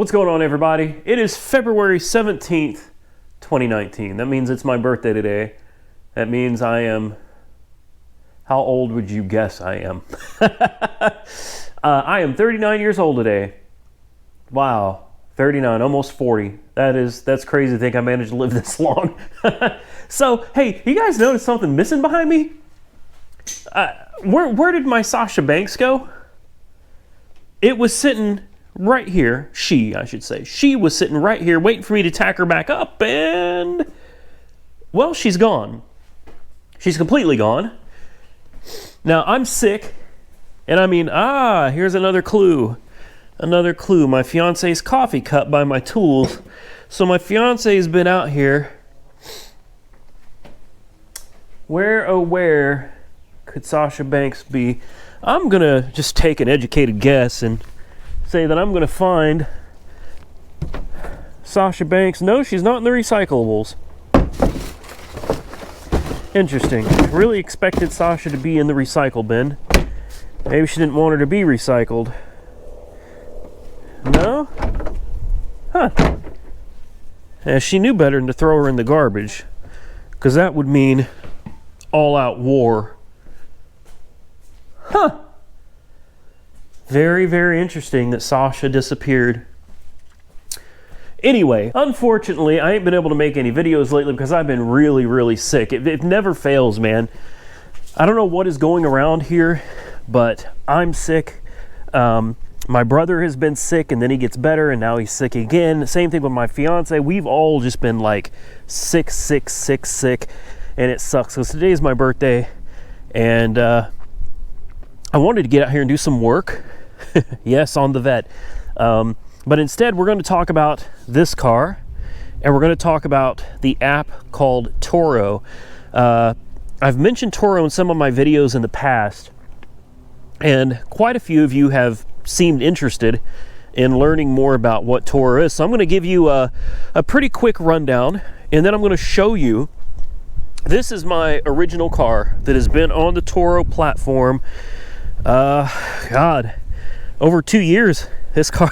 What's going on, everybody? It is February 17th, 2019. That means it's my birthday today. That means I am... How old would you guess I am? I am 39 years old today. Wow, 39, almost 40. That's crazy to think I managed to live this long. So, hey, you guys notice something missing behind me? Where did my Sasha Banks go? It was sitting right here. I should say. She was sitting right here waiting for me to tack her back up, and... well, she's gone. She's completely gone. Now, I'm sick, and I mean, here's another clue. Another clue. My fiance's coffee cup by my tools. So my fiance's been out here. Where, oh where could Sasha Banks be? I'm going to just take an educated guess and say that I'm going to find Sasha Banks. No, she's not in the recyclables. Interesting. Really expected Sasha to be in the recycle bin. Maybe she didn't want her to be recycled. No? Huh. Yeah, she knew better than to throw her in the garbage, because that would mean all-out war. Huh. Very, very interesting that Sasha disappeared. Anyway, unfortunately, I ain't been able to make any videos lately because I've been really, really sick. It never fails, man. I don't know what is going around here, but I'm sick. My brother has been sick, and then he gets better, and now he's sick again. Same thing with my fiance. We've all just been like sick, and it sucks. So today is my birthday, and I wanted to get out here and do some work. Yes, on the vet. But instead, we're going to talk about this car, and we're going to talk about the app called Toro. I've mentioned Toro in some of my videos in the past, and quite a few of you have seemed interested in learning more about what Toro is. So I'm going to give you a pretty quick rundown, and then I'm going to show you. This is my original car that has been on the Toro platform, over 2 years. This car,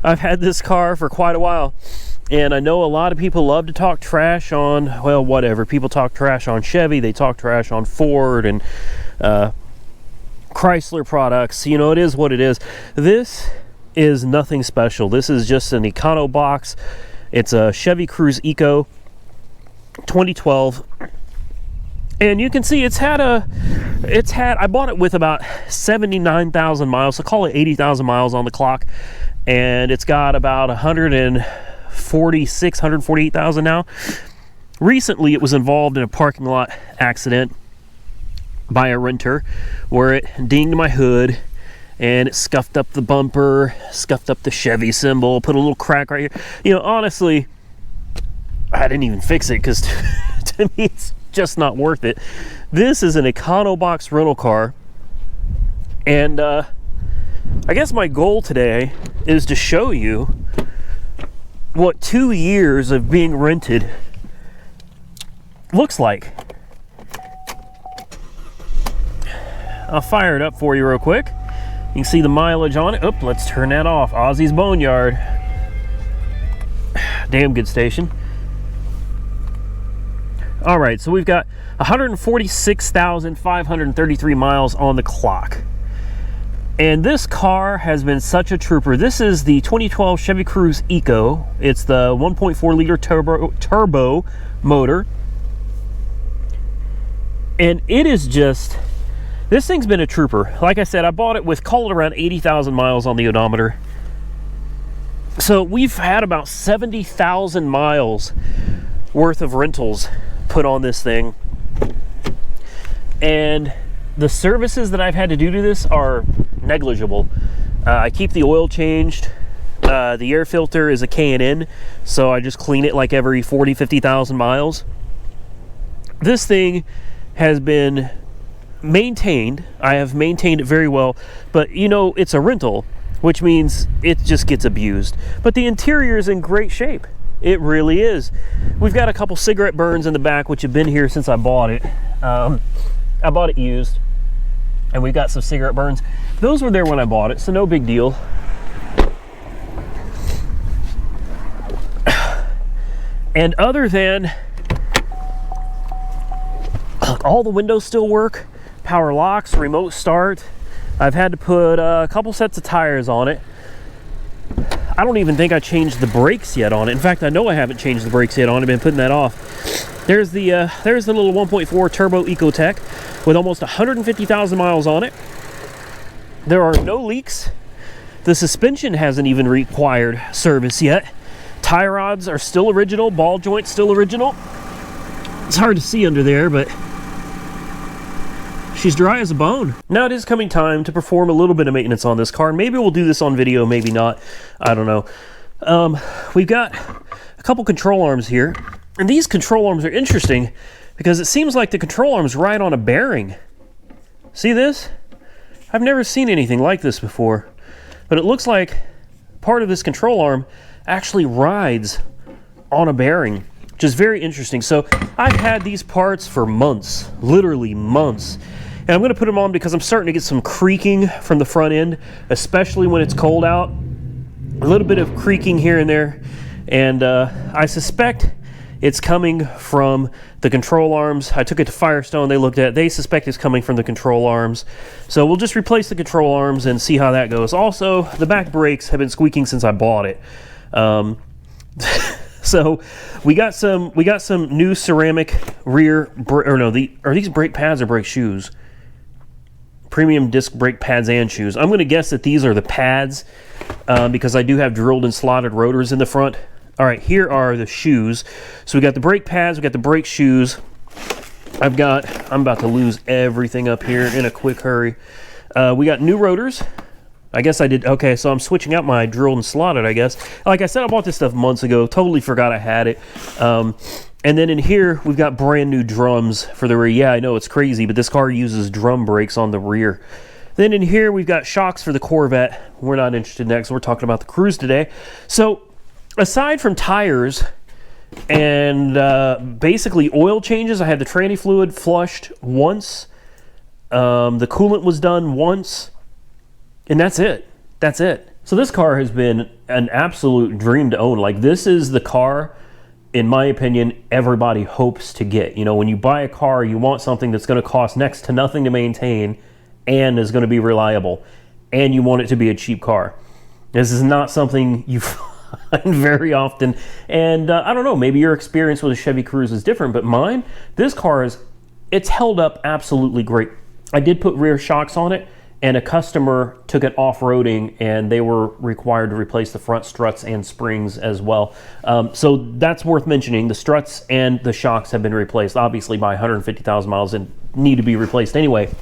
I've had this car for quite a while, and I know a lot of people love to talk trash on, well, whatever. People talk trash on Chevy, they talk trash on Ford and Chrysler products. You know, it is what it is. This is nothing special. This is just an Econo box. It's a Chevy Cruze Eco 2012. And you can see I bought it with about 79,000 miles, so call it 80,000 miles on the clock. And it's got about 148,000 now. Recently, it was involved in a parking lot accident by a renter where it dinged my hood and it scuffed up the bumper, scuffed up the Chevy symbol, put a little crack right here. You know, honestly, I didn't even fix it because to me, it's just not worth it. This is an Econo box rental car, and I guess my goal today is to show you what 2 years of being rented looks like. I'll fire it up for you real quick. You can see the mileage on it. Oop, let's turn that off. Ozzy's Boneyard. Damn good station. All right, so we've got 146,533 miles on the clock. And this car has been such a trooper. This is the 2012 Chevy Cruze Eco. It's the 1.4 liter turbo motor. And it is just, this thing's been a trooper. Like I said, I bought it with, call it around 80,000 miles on the odometer. So we've had about 70,000 miles worth of rentals put on this thing, and the services that I've had to do to this are negligible. I keep the oil changed. The air filter is a K&N, so I just clean it like every 50,000 miles. This thing has been maintained. I have maintained it very well, but you know, it's a rental, which means it just gets abused. But the interior is in great shape. It really is. We've got a couple cigarette burns in the back, which have been here since I bought it. I bought it used, and we've got some cigarette burns. Those were there when I bought it, so no big deal. And other than all the windows still work, power locks, remote start. I've had to put a couple sets of tires on it. I don't even think I changed the brakes yet on it. In fact, I know I haven't changed the brakes yet on it. I've been putting that off. There's the little 1.4 Turbo Ecotec with almost 150,000 miles on it. There are no leaks. The suspension hasn't even required service yet. Tie rods are still original. Ball joint's still original. It's hard to see under there, but she's dry as a bone. Now it is coming time to perform a little bit of maintenance on this car. Maybe we'll do this on video, maybe not. I don't know. We've got a couple control arms here. And these control arms are interesting because it seems like the control arms ride on a bearing. See this? I've never seen anything like this before. But it looks like part of this control arm actually rides on a bearing, which is very interesting. So I've had these parts for months, literally months. And I'm going to put them on because I'm starting to get some creaking from the front end, especially when it's cold out. A little bit of creaking here and there. And I suspect it's coming from the control arms. I took it to Firestone. They looked at it. They suspect it's coming from the control arms. So we'll just replace the control arms and see how that goes. Also, the back brakes have been squeaking since I bought it. So we got some new ceramic rear, are these brake pads or brake shoes? Premium disc brake pads and shoes. I'm going to guess that these are the pads because I do have drilled and slotted rotors in the front. All right, here are the shoes. So we got the brake pads, we got the brake shoes. I'm about to lose everything up here in a quick hurry. We got new rotors. I guess I did, okay, so I'm switching out my drilled and slotted, I guess. Like I said, I bought this stuff months ago, totally forgot I had it. And then in here, we've got brand new drums for the rear. Yeah, I know, it's crazy, but this car uses drum brakes on the rear. Then in here, we've got shocks for the Corvette. We're not interested next, we're talking about the Cruze today. So, aside from tires and basically oil changes, I had the tranny fluid flushed once. The coolant was done once. And that's it. That's it. So this car has been an absolute dream to own. Like, this is the car, in my opinion, everybody hopes to get. You know, when you buy a car, you want something that's going to cost next to nothing to maintain and is going to be reliable. And you want it to be a cheap car. This is not something you find very often. And I don't know, maybe your experience with a Chevy Cruze is different, but mine, this car it's held up absolutely great. I did put rear shocks on it, and a customer took it off-roading and they were required to replace the front struts and springs as well. So that's worth mentioning. The struts and the shocks have been replaced, obviously by 150,000 miles, and need to be replaced anyway.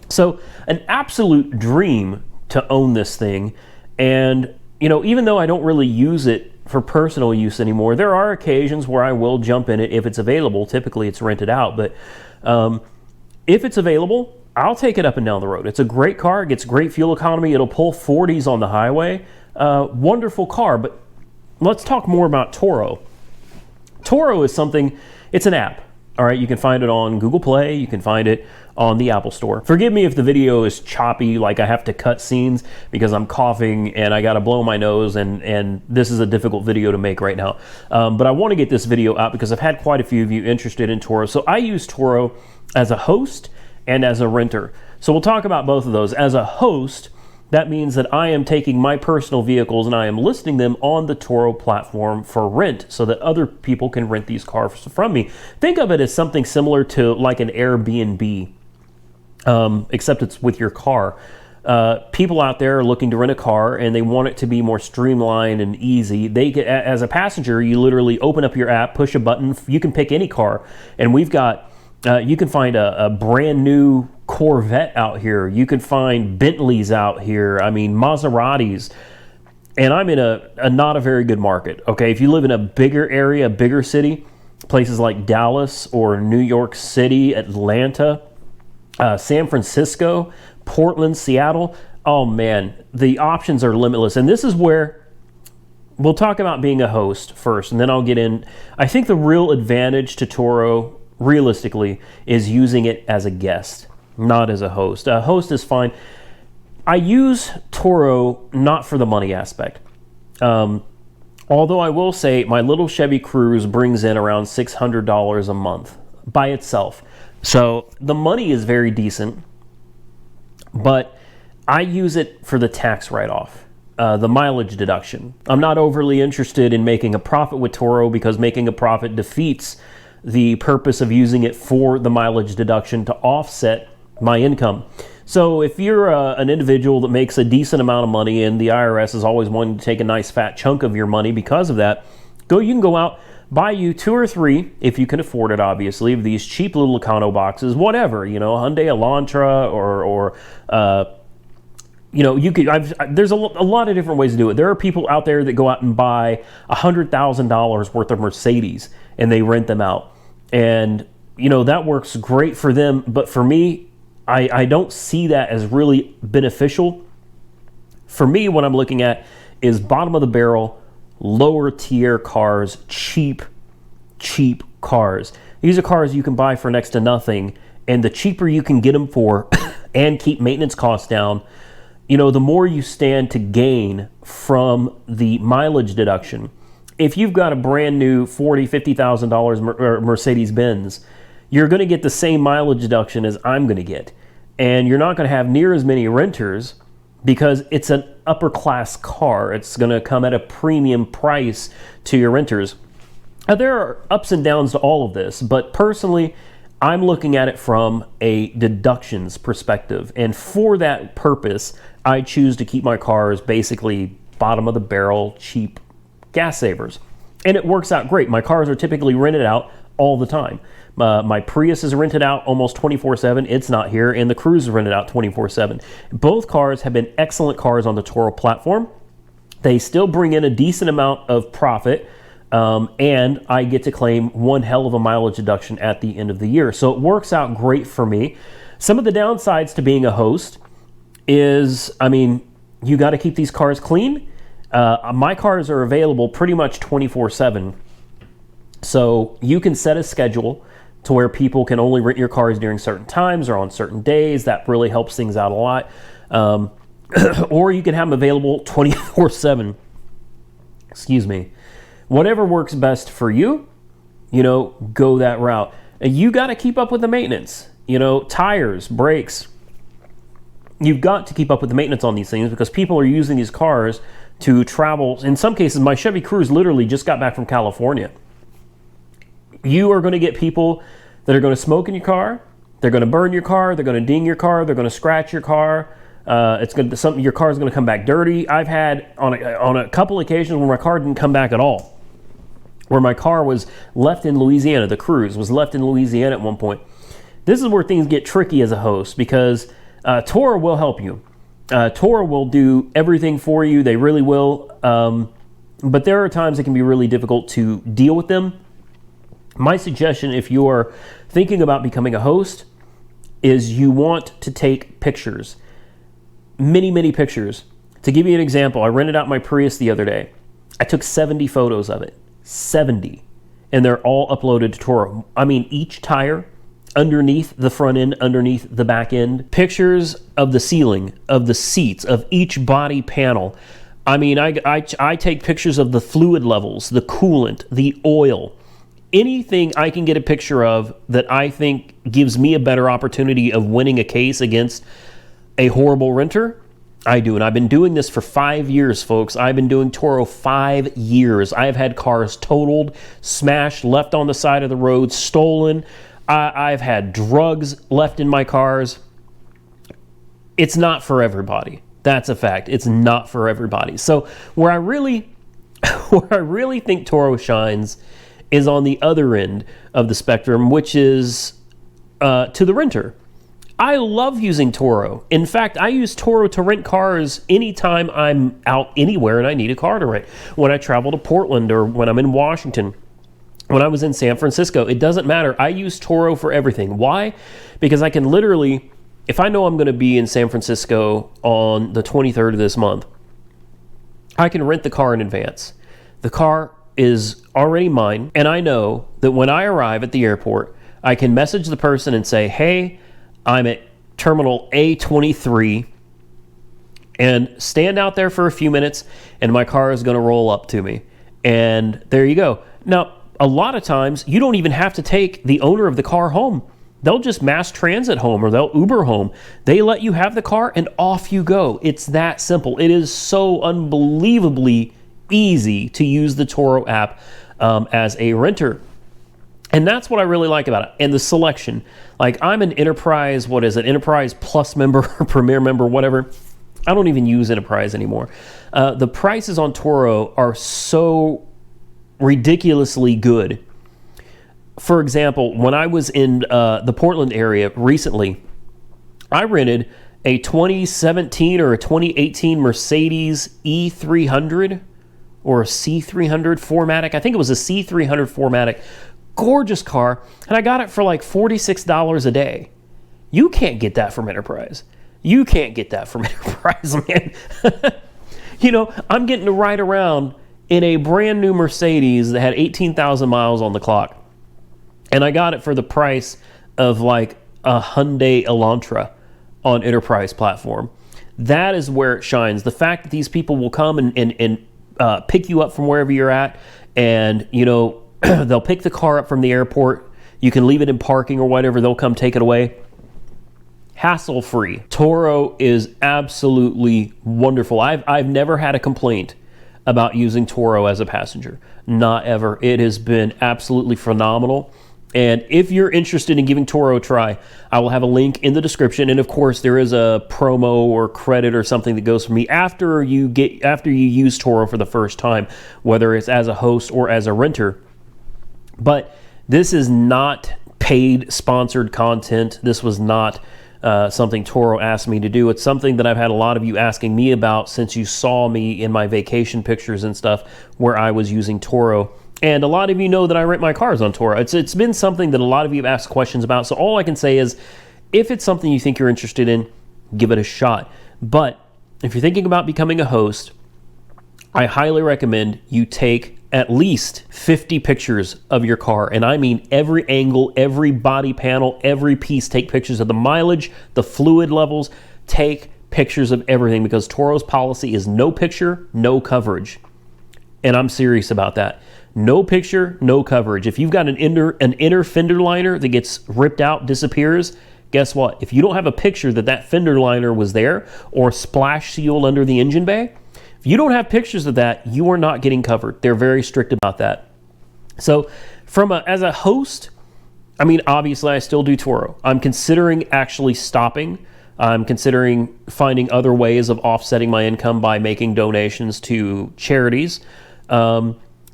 So an absolute dream to own this thing. And, you know, even though I don't really use it for personal use anymore, there are occasions where I will jump in it if it's available. Typically it's rented out, but if it's available, I'll take it up and down the road. It's a great car. It gets great fuel economy. It'll pull 40s on the highway. Wonderful car, but let's talk more about Toro. Toro is something, it's an app. All right, you can find it on Google Play. You can find it on the Apple Store. Forgive me if the video is choppy, like I have to cut scenes because I'm coughing and I gotta blow my nose, and this is a difficult video to make right now. But I wanna get this video out because I've had quite a few of you interested in Toro. So I use Toro as a host and as a renter. So we'll talk about both of those. As a host, that means that I am taking my personal vehicles and I am listing them on the Toro platform for rent so that other people can rent these cars from me. Think of it as something similar to like an Airbnb, except it's with your car. People out there are looking to rent a car and they want it to be more streamlined and easy. As a passenger, you literally open up your app, push a button, you can pick any car, and we've got you can find a brand new Corvette out here. You can find Bentleys out here. I mean, Maseratis. And I'm in a not a very good market. Okay, if you live in a bigger area, a bigger city, places like Dallas or New York City, Atlanta, San Francisco, Portland, Seattle, oh man, the options are limitless. And this is where we'll talk about being a host first, and then I'll get in. I think the real advantage to Toro, realistically, is using it as a guest, not as a host. A host is fine. I use Toro not for the money aspect. Although I will say my little Chevy Cruze brings in around $600 a month by itself. So the money is very decent, but I use it for the tax write-off, the mileage deduction. I'm not overly interested in making a profit with Toro because making a profit defeats the purpose of using it for the mileage deduction to offset my income. So if you're an individual that makes a decent amount of money and the IRS is always wanting to take a nice fat chunk of your money because of that, you can go out, buy you 2 or 3, if you can afford it obviously, of these cheap little Econo boxes, whatever, Hyundai Elantra or there's a lot of different ways to do it. There are people out there that go out and buy $100,000 worth of Mercedes and they rent them out. And, that works great for them. But for me, I don't see that as really beneficial. For me, what I'm looking at is bottom of the barrel, lower tier cars, cheap cars. These are cars you can buy for next to nothing. And the cheaper you can get them for and keep maintenance costs down, the more you stand to gain from the mileage deduction. If you've got a brand new $40,000, $50,000 Mercedes-Benz, you're going to get the same mileage deduction as I'm going to get. And you're not going to have near as many renters because it's an upper class car. It's going to come at a premium price to your renters. Now, there are ups and downs to all of this, but personally, I'm looking at it from a deductions perspective. And for that purpose, I choose to keep my cars basically bottom of the barrel, cheap gas savers. And it works out great. My cars are typically rented out all the time. My Prius is rented out almost 24/7. It's not here. And the Cruze is rented out 24/7. Both cars have been excellent cars on the Toro platform. They still bring in a decent amount of profit. And I get to claim one hell of a mileage deduction at the end of the year. So it works out great for me. Some of the downsides to being a host is, you got to keep these cars clean. My cars are available pretty much 24/7. So you can set a schedule to where people can only rent your cars during certain times or on certain days. That really helps things out a lot. Or you can have them available 24/7. Excuse me. Whatever works best for you, go that route. And you got to keep up with the maintenance. Tires, brakes. You've got to keep up with the maintenance on these things because people are using these cars to travel. In some cases, my Chevy Cruze literally just got back from California. You are going to get people that are going to smoke in your car. They're going to burn your car. They're going to ding your car. They're going to scratch your car. Your car is going to come back dirty. I've had on a couple occasions where my car didn't come back at all. Where my car was left in Louisiana. The Cruze was left in Louisiana at one point. This is where things get tricky as a host because Toro will help you. Toro will do everything for you. They really will. But there are times it can be really difficult to deal with them. My suggestion, if you are thinking about becoming a host, is you want to take pictures. Many pictures. To give you an example, I rented out my Prius the other day. I took 70 photos of it. 70. And they're all uploaded to Toro. Each tire, underneath the front end, underneath the back end. Pictures of the ceiling, of the seats, of each body panel. I take pictures of the fluid levels, the coolant, the oil. Anything I can get a picture of that I think gives me a better opportunity of winning a case against a horrible renter, I do. And I've been doing this for 5 years, folks. I've been doing Toro 5 years. I've had cars totaled, smashed, left on the side of the road, stolen. I've had drugs left in my cars. It's not for everybody. That's a fact. It's not for everybody. So where I really think Toro shines is on the other end of the spectrum, which is to the renter. I love using Toro. In fact, I use Toro to rent cars anytime I'm out anywhere and I need a car to rent. When I travel to Portland or when I'm in Washington, when I was in San Francisco, it doesn't matter. I use Toro for everything. Why? Because I can literally, if I know I'm going to be in San Francisco on the 23rd of this month, I can rent the car in advance. The car is already mine, and I know that when I arrive at the airport, I can message the person and say, hey, I'm at terminal A23, and stand out there for a few minutes, and my car is going to roll up to me. And there you go. Now, a lot of times you don't even have to take the owner of the car home. They'll just mass transit home or they'll Uber home. They let you have the car and off you go. It's that simple. It is so unbelievably easy to use the Turo app as a renter. And that's what I really like about it. And the selection. Like, I'm an Enterprise, Enterprise Plus member, Premier member, whatever. I don't even use Enterprise anymore. The prices on Turo are so ridiculously good. For example, when I was in the Portland area recently, I rented a 2017 or a 2018 Mercedes E300 or a C300 4MATIC. I think it was a C300 4MATIC. Gorgeous car. And I got it for like $46 a day. You can't get that from Enterprise. You can't get that from Enterprise, man. You know, I'm getting to ride around in a brand new Mercedes that had 18,000 miles on the clock. And I got it for the price of like a Hyundai Elantra on Enterprise platform. That is where it shines. The fact that these people will come and pick you up from wherever you're at, and, you know, they'll pick the car up from the airport. You can leave it in parking or whatever. They'll come take it away. Hassle-free. Turo is absolutely wonderful. I've never had a complaint about using Turo as a passenger. Not ever. It has been absolutely phenomenal. And if you're interested in giving Turo a try, I will have a link in the description. And of course, there is a promo or credit or something that goes for me after you use Turo for the first time, whether it's as a host or as a renter. But this is not paid sponsored content. This was not something Turo asked me to do. It's something that I've had a lot of you asking me about since you saw me in my vacation pictures and stuff where I was using Turo. And a lot of you know that I rent my cars on Turo. It's been something that a lot of you have asked questions about. So all I can say is, if it's something you think you're interested in, give it a shot. But if you're thinking about becoming a host, I highly recommend you take at least 50 pictures of your car. And I mean every angle, every body panel, every piece. Take pictures of the mileage, the fluid levels. Take pictures of everything, because Toro's policy is no picture, no coverage. And I'm serious about that. No picture, no coverage. If you've got an inner fender liner that gets ripped out, disappears, guess what? If you don't have a picture that fender liner was there, or splash sealed under the engine bay, if you don't have pictures of that, you are not getting covered. They're very strict about that. So as a host, I mean, obviously I still do Turo. I'm considering actually stopping. I'm considering finding other ways of offsetting my income by making donations to charities.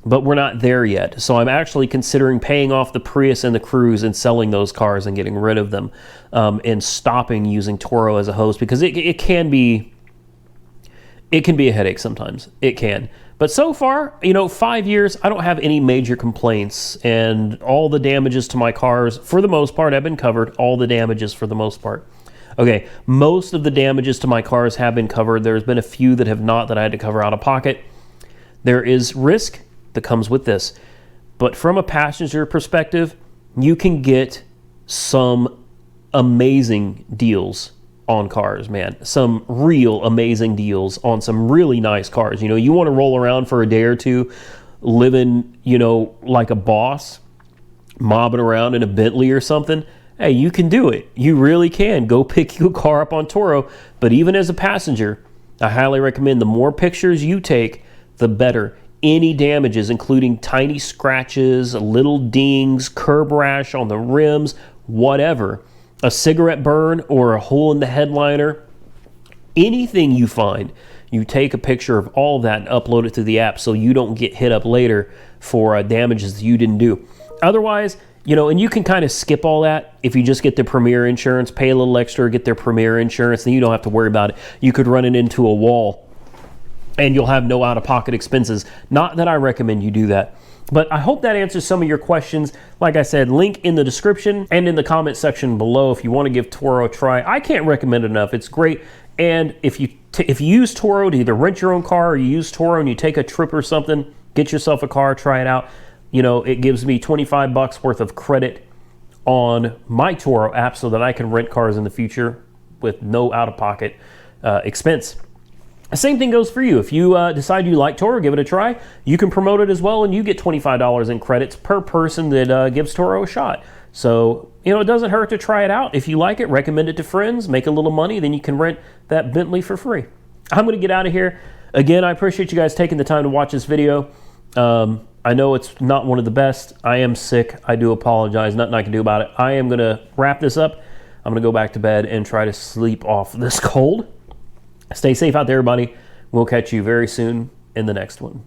But we're not there yet. So I'm actually considering paying off the Prius and the Cruise and selling those cars and getting rid of them, and stopping using Turo as a host, because it can be a headache sometimes. It can. But so far, 5 years, I don't have any major complaints, and all the damages to my cars, for the most part, have been covered. All the damages for the most part. Okay, most of the damages to my cars have been covered. There's been a few that have not, that I had to cover out of pocket. There is risk that comes with this. But from a passenger perspective, you can get some amazing deals on cars, man. Some real amazing deals on some really nice cars. You want to roll around for a day or two, living, like a boss, mobbing around in a Bentley or something. Hey, you can do it. You really can. Go pick your car up on Turo. But even as a passenger, I highly recommend the more pictures you take, the better. Any damages, including tiny scratches, little dings, curb rash on the rims, whatever, a cigarette burn or a hole in the headliner, anything you find, you take a picture of all of that and upload it to the app so you don't get hit up later for damages that you didn't do. Otherwise, and you can kind of skip all that if you just get the Premier insurance, pay a little extra, get their Premier insurance, then you don't have to worry about it. You could run it into a wall and you'll have no out-of-pocket expenses. Not that I recommend you do that. But I hope that answers some of your questions. Like I said, link in the description and in the comment section below if you want to give Turo a try. I can't recommend it enough. It's great. And if you use Turo to either rent your own car, or you use Turo and you take a trip or something, get yourself a car, try it out. It gives me $25 worth of credit on my Turo app so that I can rent cars in the future with no out-of-pocket expense. Same thing goes for you. If you decide you like Toro, give it a try. You can promote it as well, and you get $25 in credits per person that gives Toro a shot. So, you know, it doesn't hurt to try it out. If you like it, recommend it to friends, make a little money, then you can rent that Bentley for free. I'm going to get out of here. Again, I appreciate you guys taking the time to watch this video. I know it's not one of the best. I am sick. I do apologize. Nothing I can do about it. I am going to wrap this up. I'm going to go back to bed and try to sleep off this cold. Stay safe out there, everybody. We'll catch you very soon in the next one.